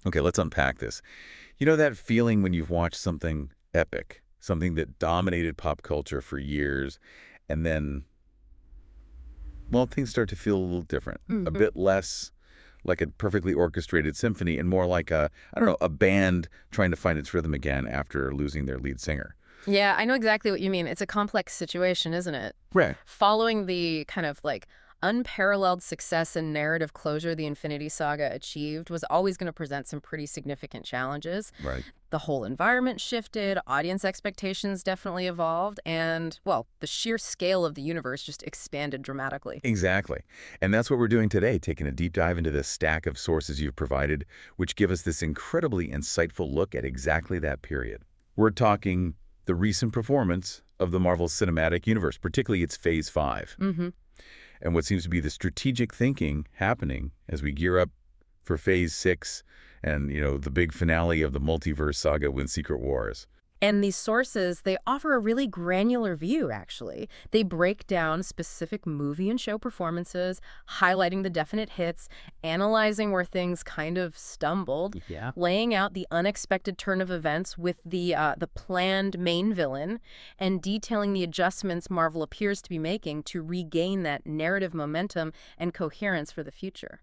Okay, let's unpack this. You know that feeling when you've watched something epic, something that dominated pop culture for years, and then, well, things start to feel a little different, a Hmm. bit less like a perfectly orchestrated symphony and more like I don't know, a band trying to find its rhythm again after losing their lead singer. Yeah, I know exactly what you mean. It's a complex situation, isn't it? Right. Following the kind of like unparalleled success and narrative closure the Infinity Saga achieved was always going to present some pretty significant challenges. Right. The whole environment shifted, audience expectations definitely evolved, and, well, the sheer scale of the universe just expanded dramatically. Exactly. And that's what we're doing today, taking a deep dive into this stack of sources you've provided, which give us this incredibly insightful look at exactly that period. We're talking the recent performance of the Marvel Cinematic Universe, particularly its Phase 5, Hmm. and what seems to be the strategic thinking happening as we gear up for Phase 6 and, the big finale of the Multiverse Saga with Secret Wars. And these sources, they offer a really granular view, actually. They break down specific movie and show performances, highlighting the definite hits, analyzing where things kind of stumbled, Yeah. laying out the unexpected turn of events with the planned main villain, and detailing the adjustments Marvel appears to be making to regain that narrative momentum and coherence for the future.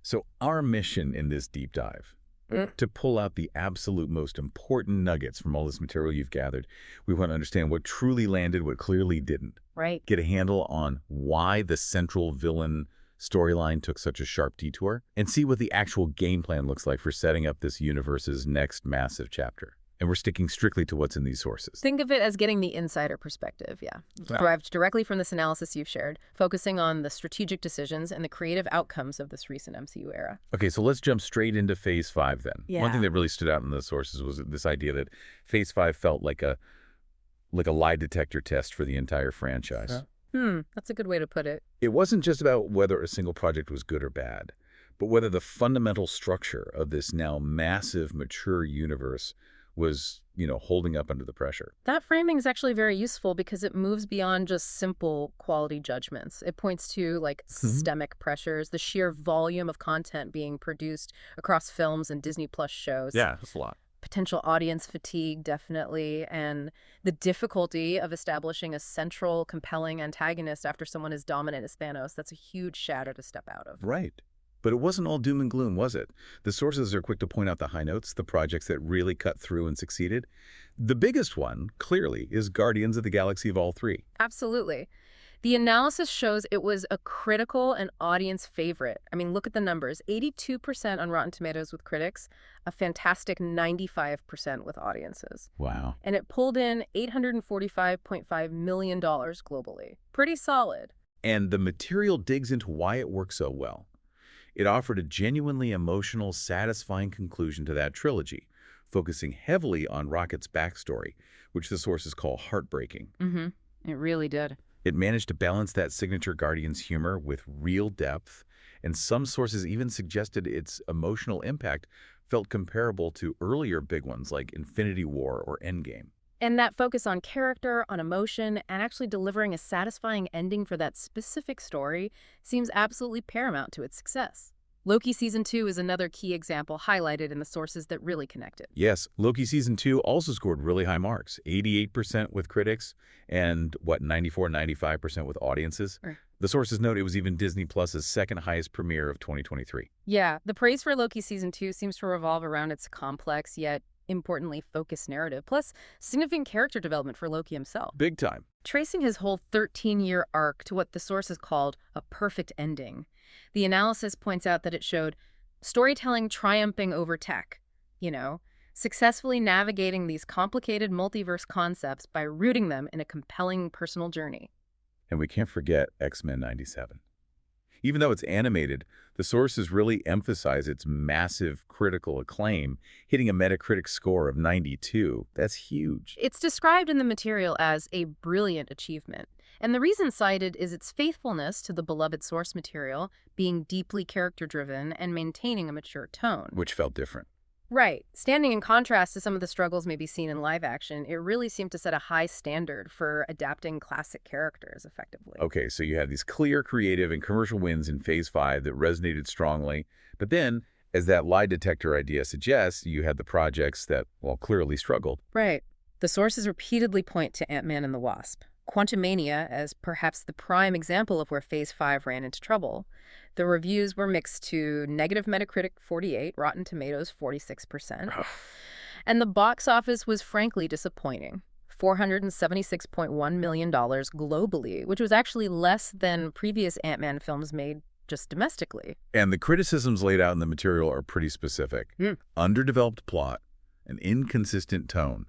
So our mission in this deep dive, to pull out the absolute most important nuggets from all this material you've gathered. We want to understand what truly landed, what clearly didn't. Right. Get a handle on why the central villain storyline took such a sharp detour, and see what the actual game plan looks like for setting up this universe's next massive chapter. And we're sticking strictly to what's in these sources. Think of it as getting the insider perspective, yeah. Wow. Derived directly from this analysis you've shared, focusing on the strategic decisions and the creative outcomes of this recent MCU era. Okay, so let's jump straight into Phase 5 then. One thing Yeah. that really stood out in the sources was this idea that Phase 5 felt like a lie detector test for the entire franchise. That's a good way to put it. It wasn't just about whether a single project was good or bad, but whether the fundamental structure of this now massive, mature universe was, holding up under the pressure. That framing is actually very useful because it moves beyond just simple quality judgments. It points to like systemic pressures, the sheer volume of content being produced across films and Disney Plus shows. Yeah, that's a lot. Potential audience fatigue, definitely, and the difficulty of establishing a central, compelling antagonist after someone as dominant as Thanos. That's a huge shadow to step out of. Right. But it wasn't all doom and gloom, was it? The sources are quick to point out the high notes, the projects that really cut through and succeeded. The biggest one, clearly, is Guardians of the Galaxy Vol. 3. Absolutely. The analysis shows it was a critical and audience favorite. I mean, look at the numbers. 82% on Rotten Tomatoes with critics, a fantastic 95% with audiences. Wow. And it pulled in $845.5 million globally. Pretty solid. And the material digs into why it worked so well. It offered a genuinely emotional, satisfying conclusion to that trilogy, focusing heavily on Rocket's backstory, which the sources call heartbreaking. It really did. It managed to balance that signature Guardians humor with real depth, and some sources even suggested its emotional impact felt comparable to earlier big ones like Infinity War or Endgame. And that focus on character, on emotion, and actually delivering a satisfying ending for that specific story seems absolutely paramount to its success. Loki Season 2 is another key example highlighted in the sources that really connected. Yes, Loki Season 2 also scored really high marks, 88% with critics and, 95% with audiences. Sure. The sources note it was even Disney Plus's second highest premiere of 2023. Yeah, the praise for Loki Season 2 seems to revolve around its complex yet importantly focused narrative, plus significant character development for Loki himself. Big time. Tracing his whole 13-year arc to what the sources called a perfect ending. The analysis points out that it showed storytelling triumphing over tech, successfully navigating these complicated multiverse concepts by rooting them in a compelling personal journey. And we can't forget X-Men 97. Even though it's animated, the sources really emphasize its massive critical acclaim, hitting a Metacritic score of 92. That's huge. It's described in the material as a brilliant achievement. And the reason cited is its faithfulness to the beloved source material, being deeply character-driven and maintaining a mature tone. Which felt different. Right. Standing in contrast to some of the struggles maybe seen in live action, it really seemed to set a high standard for adapting classic characters effectively. Okay, so you had these clear creative and commercial wins in Phase 5 that resonated strongly, but then, As that lie detector idea suggests, you had the projects that, well, clearly struggled. Right. The sources repeatedly point to Ant-Man and the Wasp. Quantumania as perhaps the prime example of where Phase 5 ran into trouble. The reviews were mixed to negative Metacritic 48, Rotten Tomatoes 46%. And the box office was frankly disappointing. $476.1 million globally, which was actually less than previous Ant-Man films made just domestically. And the criticisms laid out in the material are pretty specific. Underdeveloped plot, an inconsistent tone,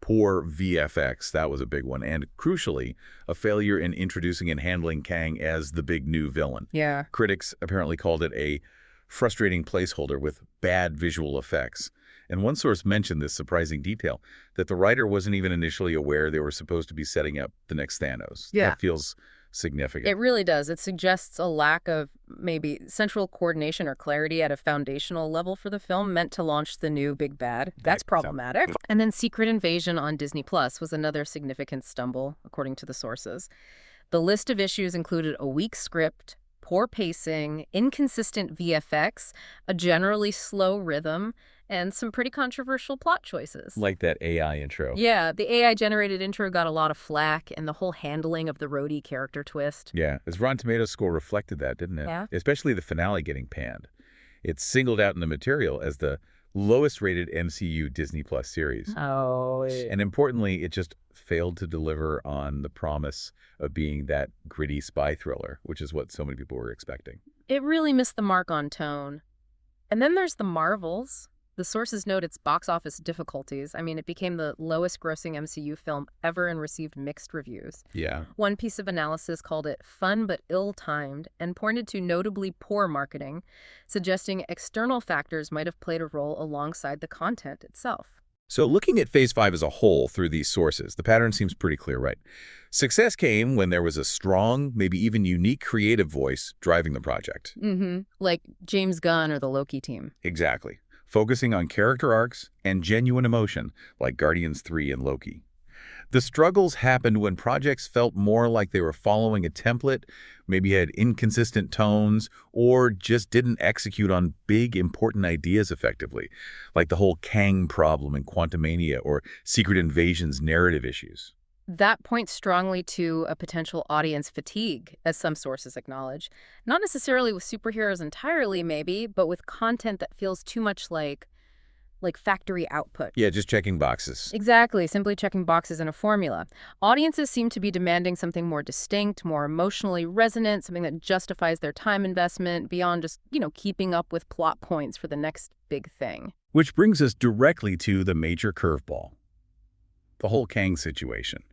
poor VFX, that was a big one, and crucially, a failure in introducing and handling Kang as the big new villain. Yeah. Critics apparently called it a frustrating placeholder with bad visual effects. And one source mentioned this surprising detail, that the writer wasn't even initially aware they were supposed to be setting up the next Thanos. Yeah. That feels significant. It really does. It suggests a lack of maybe central coordination or clarity at a foundational level for the film meant to launch the new big bad. That's problematic. And then Secret Invasion on Disney Plus was another significant stumble, according to the sources. The list of issues included a weak script, poor pacing, inconsistent VFX, a generally slow rhythm, and some pretty controversial plot choices. Like that AI intro. Yeah, the AI-generated intro got a lot of flack, and the whole handling of the Rhodey character twist. Yeah, his Rotten Tomatoes score reflected that, didn't it? Yeah. Especially the finale getting panned. It's singled out in the material as the lowest-rated MCU Disney Plus series. Oh. And importantly, it just failed to deliver on the promise of being that gritty spy thriller, which is what so many people were expecting. It really missed the mark on tone. And then there's the Marvels. The sources note its box office difficulties. I mean, it became the lowest-grossing MCU film ever and received mixed reviews. Yeah. One piece of analysis called it fun but ill-timed and pointed to notably poor marketing, suggesting external factors might have played a role alongside the content itself. So looking at Phase 5 as a whole through these sources, the pattern seems pretty clear, right? Success came when there was a strong, maybe even unique creative voice driving the project. Like James Gunn or the Loki team. Exactly. Focusing on character arcs and genuine emotion, like Guardians 3 and Loki. The struggles happened when projects felt more like they were following a template, maybe had inconsistent tones, or just didn't execute on big, important ideas effectively, like the whole Kang problem in Quantumania or Secret Invasion's narrative issues. That points strongly to a potential audience fatigue, as some sources acknowledge. Not necessarily with superheroes entirely, maybe, but with content that feels too much like factory output. Yeah, just checking boxes. Exactly, simply checking boxes in a formula. Audiences seem to be demanding something more distinct, more emotionally resonant, something that justifies their time investment beyond just, keeping up with plot points for the next big thing. Which brings us directly to the major curveball. The whole Kang situation.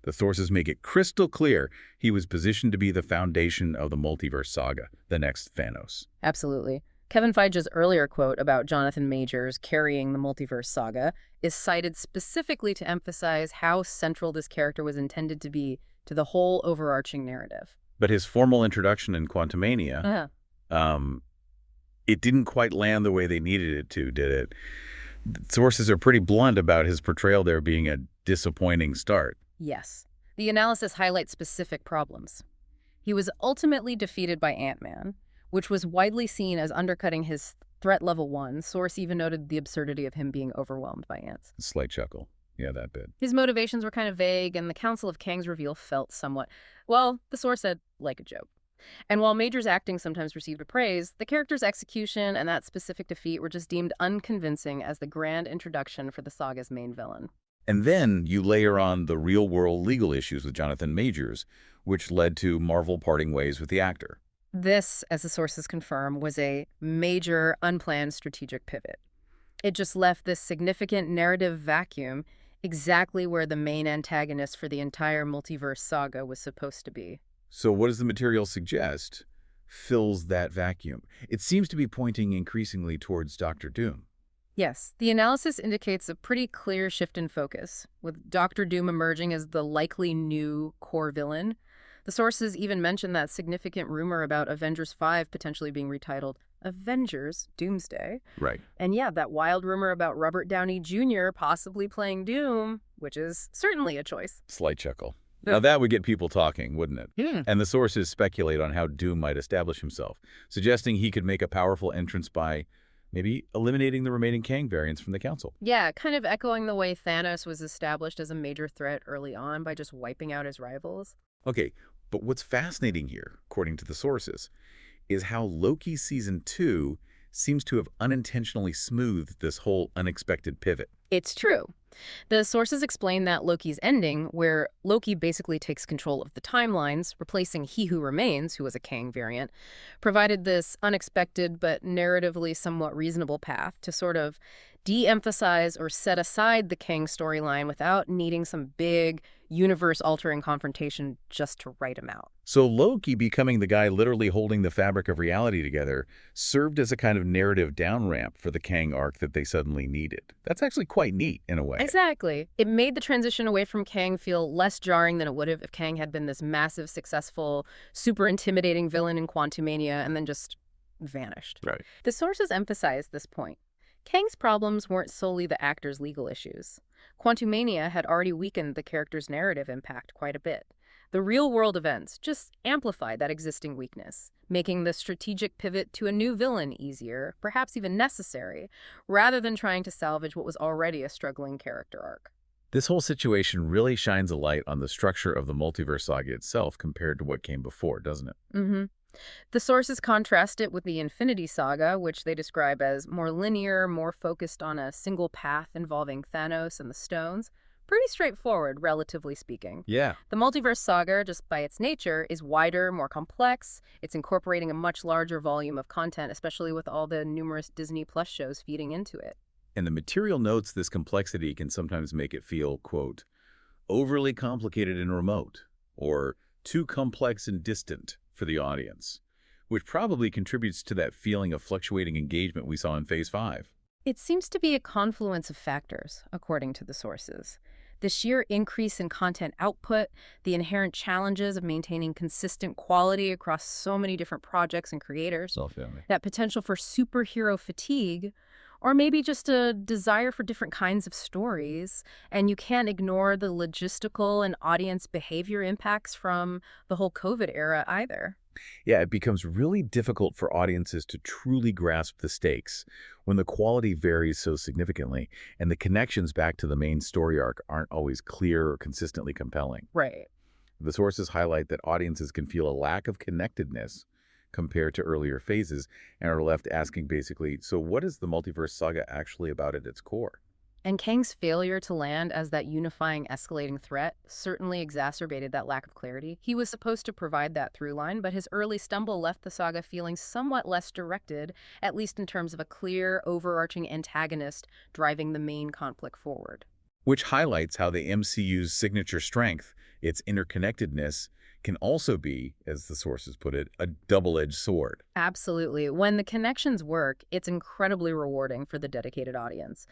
The sources make it crystal clear he was positioned to be the foundation of the Multiverse Saga, the next Thanos. Absolutely. Kevin Feige's earlier quote about Jonathan Majors carrying the Multiverse Saga is cited specifically to emphasize how central this character was intended to be to the whole overarching narrative. But his formal introduction in Quantumania, it didn't quite land the way they needed it to, did it? Sources are pretty blunt about his portrayal there being a disappointing start. Yes. The analysis highlights specific problems. He was ultimately defeated by Ant-Man, which was widely seen as undercutting his threat level 1. Source even noted the absurdity of him being overwhelmed by ants. Slight chuckle. Yeah, that bit. His motivations were kind of vague, and the Council of Kang's reveal felt somewhat, well, the source said, like a joke. And while Major's acting sometimes received praise, the character's execution and that specific defeat were just deemed unconvincing as the grand introduction for the saga's main villain. And then you layer on the real-world legal issues with Jonathan Majors, which led to Marvel parting ways with the actor. This, as the sources confirm, was a major, unplanned strategic pivot. It just left this significant narrative vacuum exactly where the main antagonist for the entire Multiverse Saga was supposed to be. So what does the material suggest fills that vacuum? It seems to be pointing increasingly towards Dr. Doom. Yes, the analysis indicates a pretty clear shift in focus, with Dr. Doom emerging as the likely new core villain. The sources even mention that significant rumor about Avengers 5 potentially being retitled Avengers Doomsday. Right. And yeah, that wild rumor about Robert Downey Jr. possibly playing Doom, which is certainly a choice. Slight chuckle. Now that would get people talking, wouldn't it? Yeah. And the sources speculate on how Doom might establish himself, suggesting he could make a powerful entrance by Maybe eliminating the remaining Kang variants from the council. Yeah, kind of echoing the way Thanos was established as a major threat early on by just wiping out his rivals. Okay, but what's fascinating here, according to the sources, is how Loki Season 2 seems to have unintentionally smoothed this whole unexpected pivot. It's true. The sources explain that Loki's ending, where Loki basically takes control of the timelines, replacing He Who Remains, who was a Kang variant, provided this unexpected but narratively somewhat reasonable path to sort of de-emphasize or set aside the Kang storyline without needing some big, universe-altering confrontation just to write him out. So Loki becoming the guy literally holding the fabric of reality together served as a kind of narrative down-ramp for the Kang arc that they suddenly needed. That's actually quite neat in a way. Exactly. It made the transition away from Kang feel less jarring than it would have if Kang had been this massive, successful, super intimidating villain in Quantumania and then just vanished. Right. The sources emphasize this point. Kang's problems weren't solely the actor's legal issues. Quantumania had already weakened the character's narrative impact quite a bit. The real-world events just amplified that existing weakness, making the strategic pivot to a new villain easier, perhaps even necessary, rather than trying to salvage what was already a struggling character arc. This whole situation really shines a light on the structure of the Multiverse Saga itself compared to what came before, doesn't it? Mm-hmm. The sources contrast it with the Infinity Saga, which they describe as more linear, more focused on a single path involving Thanos and the stones. Pretty straightforward, relatively speaking. Yeah. The Multiverse Saga, just by its nature, is wider, more complex. It's incorporating a much larger volume of content, especially with all the numerous Disney Plus shows feeding into it. And the material notes this complexity can sometimes make it feel, quote, overly complicated and remote, or too complex and distant for the audience, which probably contributes to that feeling of fluctuating engagement we saw in Phase 5. It seems to be a confluence of factors, according to the sources. The sheer increase in content output, the inherent challenges of maintaining consistent quality across so many different projects and creators, that potential for superhero fatigue, or maybe just a desire for different kinds of stories, and you can't ignore the logistical and audience behavior impacts from the whole COVID era either. Yeah, it becomes really difficult for audiences to truly grasp the stakes when the quality varies so significantly and the connections back to the main story arc aren't always clear or consistently compelling. Right. The sources highlight that audiences can feel a lack of connectedness compared to earlier phases and are left asking basically, so what is the Multiverse Saga actually about at its core? And Kang's failure to land as that unifying, escalating threat certainly exacerbated that lack of clarity. He was supposed to provide that through line, but his early stumble left the saga feeling somewhat less directed, at least in terms of a clear, overarching antagonist driving the main conflict forward. Which highlights how the MCU's signature strength, its interconnectedness, can also be, as the sources put it, a double-edged sword. Absolutely. When the connections work, it's incredibly rewarding for the dedicated audience.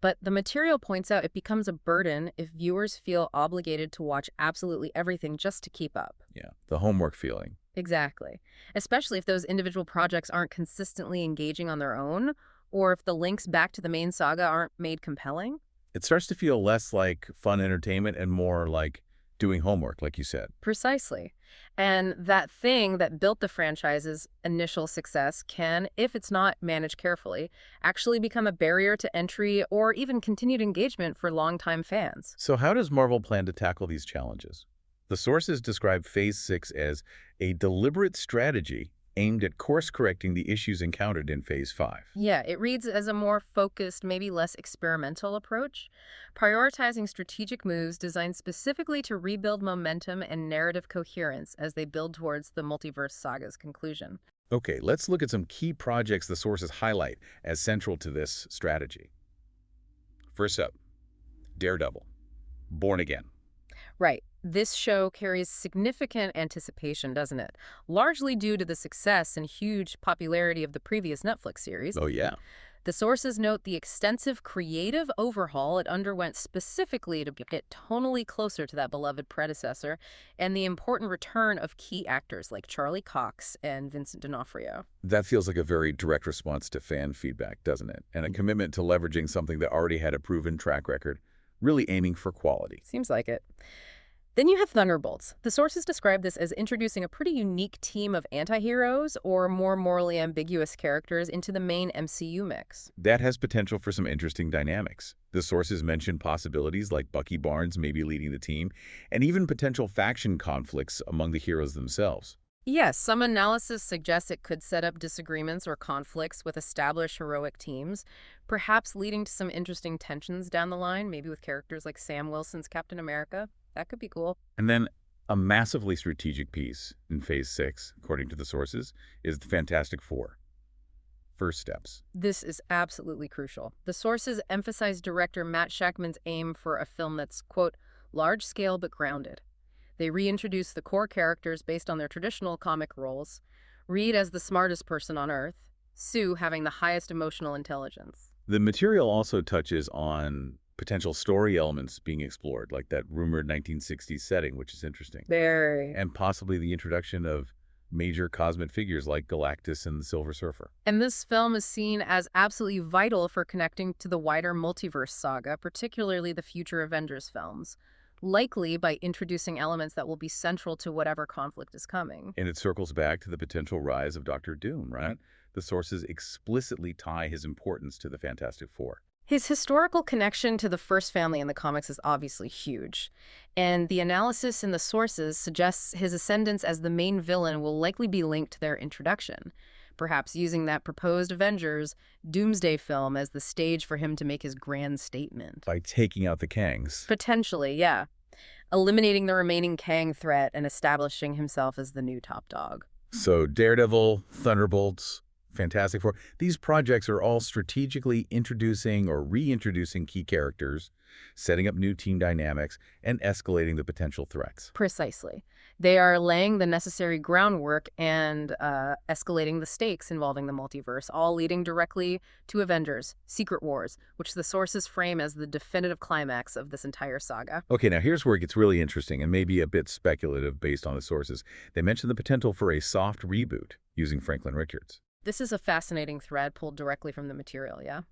But the material points out it becomes a burden if viewers feel obligated to watch absolutely everything just to keep up. Yeah, the homework feeling. Exactly. Especially if those individual projects aren't consistently engaging on their own, or if the links back to the main saga aren't made compelling. It starts to feel less like fun entertainment and more like doing homework, like you said. Precisely. And that thing that built the franchise's initial success can, if it's not managed carefully, actually become a barrier to entry or even continued engagement for longtime fans. So how does Marvel plan to tackle these challenges? The sources describe Phase 6 as a deliberate strategy aimed at course-correcting the issues encountered in Phase 5. Yeah, it reads as a more focused, maybe less experimental approach, prioritizing strategic moves designed specifically to rebuild momentum and narrative coherence as they build towards the Multiverse Saga's conclusion. Okay, let's look at some key projects the sources highlight as central to this strategy. First up, Daredevil, Born Again. Right. This show carries significant anticipation, doesn't it? Largely due to the success and huge popularity of the previous Netflix series. Oh, yeah. The sources note the extensive creative overhaul it underwent specifically to get tonally closer to that beloved predecessor, and the important return of key actors like Charlie Cox and Vincent D'Onofrio. That feels like a very direct response to fan feedback, doesn't it? And a commitment to leveraging something that already had a proven track record, really aiming for quality. Seems like it. Then you have Thunderbolts. The sources describe this as introducing a pretty unique team of anti-heroes or more morally ambiguous characters into the main MCU mix. That has potential for some interesting dynamics. The sources mention possibilities like Bucky Barnes maybe leading the team, and even potential faction conflicts among the heroes themselves. Yes, some analysis suggests it could set up disagreements or conflicts with established heroic teams, perhaps leading to some interesting tensions down the line, maybe with characters like Sam Wilson's Captain America. That could be cool. And then a massively strategic piece in Phase 6, according to the sources, is the Fantastic Four. First steps. This is absolutely crucial. The sources emphasize director Matt Shakman's aim for a film that's, quote, large-scale but grounded. They reintroduce the core characters based on their traditional comic roles, Reed as the smartest person on Earth, Sue having the highest emotional intelligence. The material also touches on potential story elements being explored, like that rumored 1960s setting, which is interesting. Very. And possibly the introduction of major cosmic figures like Galactus and the Silver Surfer. And this film is seen as absolutely vital for connecting to the wider Multiverse Saga, particularly the future Avengers films, likely by introducing elements that will be central to whatever conflict is coming. And it circles back to the potential rise of Doctor Doom, right? The sources explicitly tie his importance to the Fantastic Four. His historical connection to the first family in the comics is obviously huge, and the analysis in the sources suggests his ascendance as the main villain will likely be linked to their introduction, perhaps using that proposed Avengers Doomsday film as the stage for him to make his grand statement. By taking out the Kangs. Potentially, yeah. Eliminating the remaining Kang threat and establishing himself as the new top dog. So Daredevil, Thunderbolts, Fantastic Four, these projects are all strategically introducing or reintroducing key characters, setting up new team dynamics, and escalating the potential threats. Precisely. They are laying the necessary groundwork and escalating the stakes involving the multiverse, all leading directly to Avengers, Secret Wars, which the sources frame as the definitive climax of this entire saga. Okay, now here's where it gets really interesting and maybe a bit speculative based on the sources. They mention the potential for a soft reboot using Franklin Richards. This is a fascinating thread pulled directly from the material, yeah?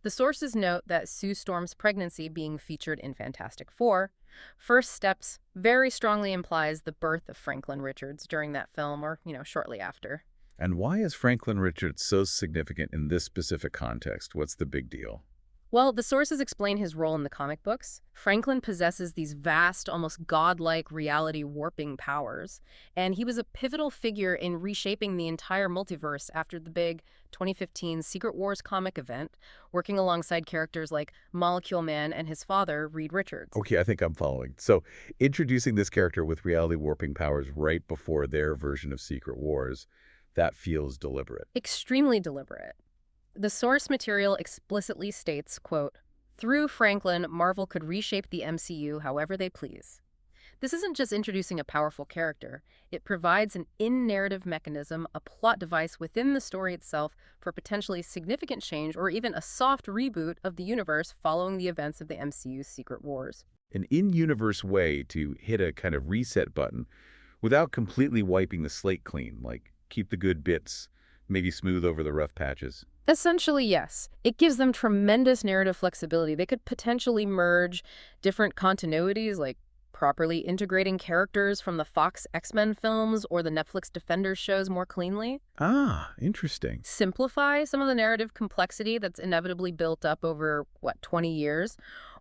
The sources note that Sue Storm's pregnancy being featured in Fantastic Four, First Steps very strongly implies the birth of Franklin Richards during that film or, shortly after. And why is Franklin Richards so significant in this specific context? What's the big deal? Well, the sources explain his role in the comic books. Franklin possesses these vast, almost godlike reality warping powers, and he was a pivotal figure in reshaping the entire multiverse after the big 2015 Secret Wars comic event, working alongside characters like Molecule Man and his father, Reed Richards. Okay, I think I'm following. So, introducing this character with reality warping powers right before their version of Secret Wars, that feels deliberate. Extremely deliberate. The source material explicitly states, quote, "Through Franklin, Marvel could reshape the MCU however they please." This isn't just introducing a powerful character. It provides an in-narrative mechanism, a plot device within the story itself for potentially significant change or even a soft reboot of the universe following the events of the MCU's Secret Wars. An in-universe way to hit a kind of reset button without completely wiping the slate clean, like keep the good bits, maybe smooth over the rough patches. Essentially, yes. It gives them tremendous narrative flexibility. They could potentially merge different continuities, like properly integrating characters from the Fox X-Men films or the Netflix Defenders shows more cleanly. Ah, interesting. Simplify some of the narrative complexity that's inevitably built up over, 20 years?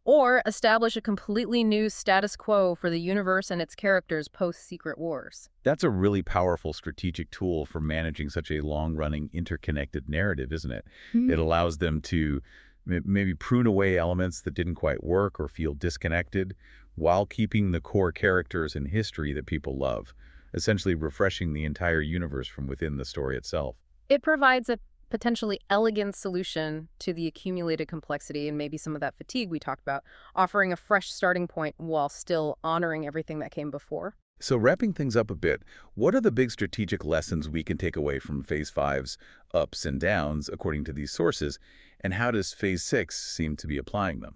Or establish a completely new status quo for the universe and its characters post-Secret Wars. That's a really powerful strategic tool for managing such a long-running, interconnected narrative, isn't it? It allows them to maybe prune away elements that didn't quite work or feel disconnected while keeping the core characters and history that people love, essentially refreshing the entire universe from within the story itself. It provides a potentially elegant solution to the accumulated complexity and maybe some of that fatigue we talked about, offering a fresh starting point while still honoring everything that came before. So wrapping things up a bit, what are the big strategic lessons we can take away from Phase 5's ups and downs, according to these sources, and how does Phase 6 seem to be applying them?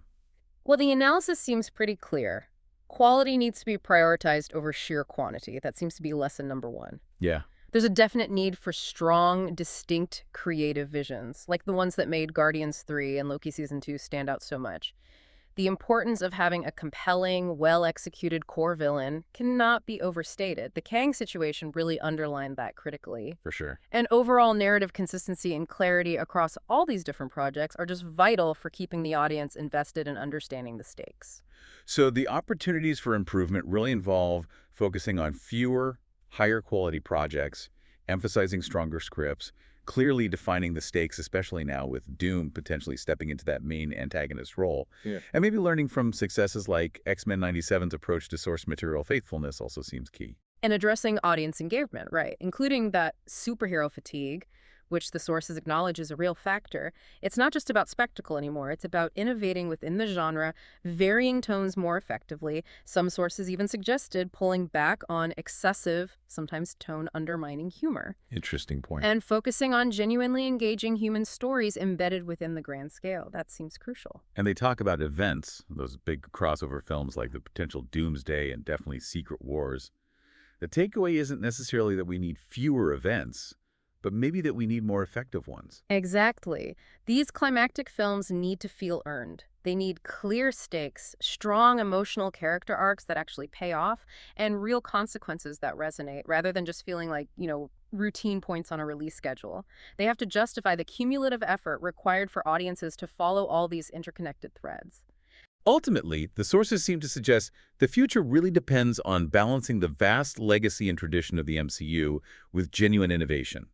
Well, the analysis seems pretty clear. Quality needs to be prioritized over sheer quantity. That seems to be lesson number one. Yeah. There's a definite need for strong, distinct, creative visions, like the ones that made Guardians 3 and Loki Season 2 stand out so much. The importance of having a compelling, well-executed core villain cannot be overstated. The Kang situation really underlined that critically. For sure. And overall narrative consistency and clarity across all these different projects are just vital for keeping the audience invested in understanding the stakes. So the opportunities for improvement really involve focusing on fewer, higher quality projects, emphasizing stronger scripts, clearly defining the stakes, especially now with Doom potentially stepping into that main antagonist role, Yeah. and maybe learning from successes like X-Men 97's approach to source material faithfulness also seems key. And addressing audience engagement, right, including that superhero fatigue, which the sources acknowledge is a real factor. It's not just about spectacle anymore. It's about innovating within the genre, varying tones more effectively. Some sources even suggested pulling back on excessive, sometimes tone-undermining humor, Interesting point. and focusing on genuinely engaging human stories embedded within the grand scale. That seems crucial. And they talk about events, those big crossover films like the potential Doomsday and definitely Secret Wars. The takeaway isn't necessarily that we need fewer events, but maybe that we need more effective ones. Exactly. These climactic films need to feel earned. They need clear stakes, strong emotional character arcs that actually pay off, and real consequences that resonate, rather than just feeling like, routine points on a release schedule. They have to justify the cumulative effort required for audiences to follow all these interconnected threads. Ultimately, the sources seem to suggest the future really depends on balancing the vast legacy and tradition of the MCU with genuine innovation.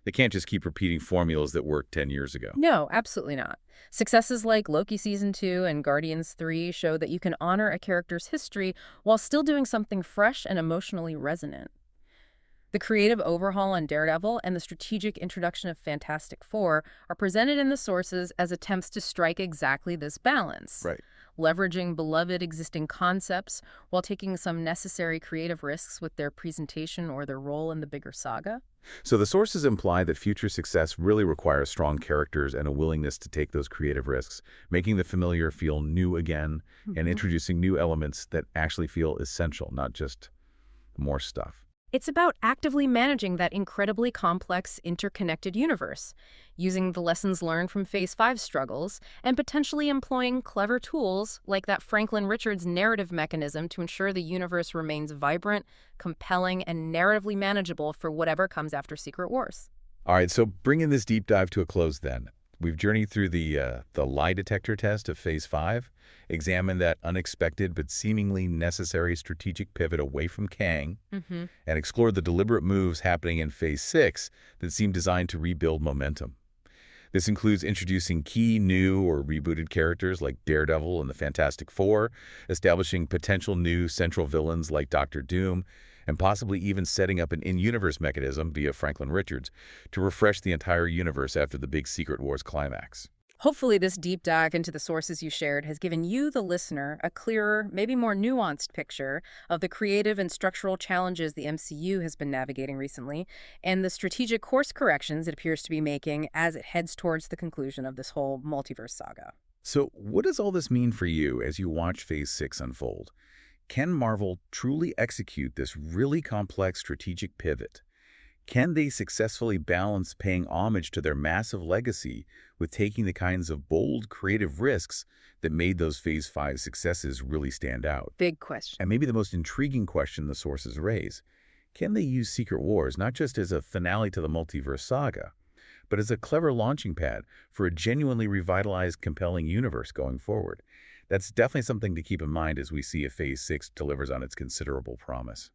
They can't just keep repeating formulas that worked 10 years ago. No, absolutely not. Successes like Loki Season 2 and Guardians 3 show that you can honor a character's history while still doing something fresh and emotionally resonant. The creative overhaul on Daredevil and the strategic introduction of Fantastic Four are presented in the sources as attempts to strike exactly this balance. Right. Leveraging beloved existing concepts while taking some necessary creative risks with their presentation or their role in the bigger saga. So the sources imply that future success really requires strong characters and a willingness to take those creative risks, making the familiar feel new again and introducing new elements that actually feel essential, not just more stuff. It's about actively managing that incredibly complex, interconnected universe, using the lessons learned from Phase 5's struggles, and potentially employing clever tools like that Franklin Richards narrative mechanism to ensure the universe remains vibrant, compelling, and narratively manageable for whatever comes after Secret Wars. All right, so bringing this deep dive to a close then. We've journeyed through the lie detector test of Phase 5, examined that unexpected but seemingly necessary strategic pivot away from Kang, and explored the deliberate moves happening in Phase 6 that seem designed to rebuild momentum. This includes introducing key new or rebooted characters like Daredevil and the Fantastic Four, establishing potential new central villains like Doctor Doom, and possibly even setting up an in-universe mechanism via Franklin Richards to refresh the entire universe after the big Secret Wars climax. Hopefully, this deep dive into the sources you shared has given you, the listener, a clearer, maybe more nuanced picture of the creative and structural challenges the MCU has been navigating recently, and the strategic course corrections it appears to be making as it heads towards the conclusion of this whole multiverse saga. So what does all this mean for you as you watch Phase 6 unfold? Can Marvel truly execute this really complex strategic pivot? Can they successfully balance paying homage to their massive legacy with taking the kinds of bold, creative risks that made those Phase 5 successes really stand out? Big question. And maybe the most intriguing question the sources raise, can they use Secret Wars not just as a finale to the Multiverse Saga, but as a clever launching pad for a genuinely revitalized, compelling universe going forward? That's definitely something to keep in mind as we see if Phase 6 delivers on its considerable promise.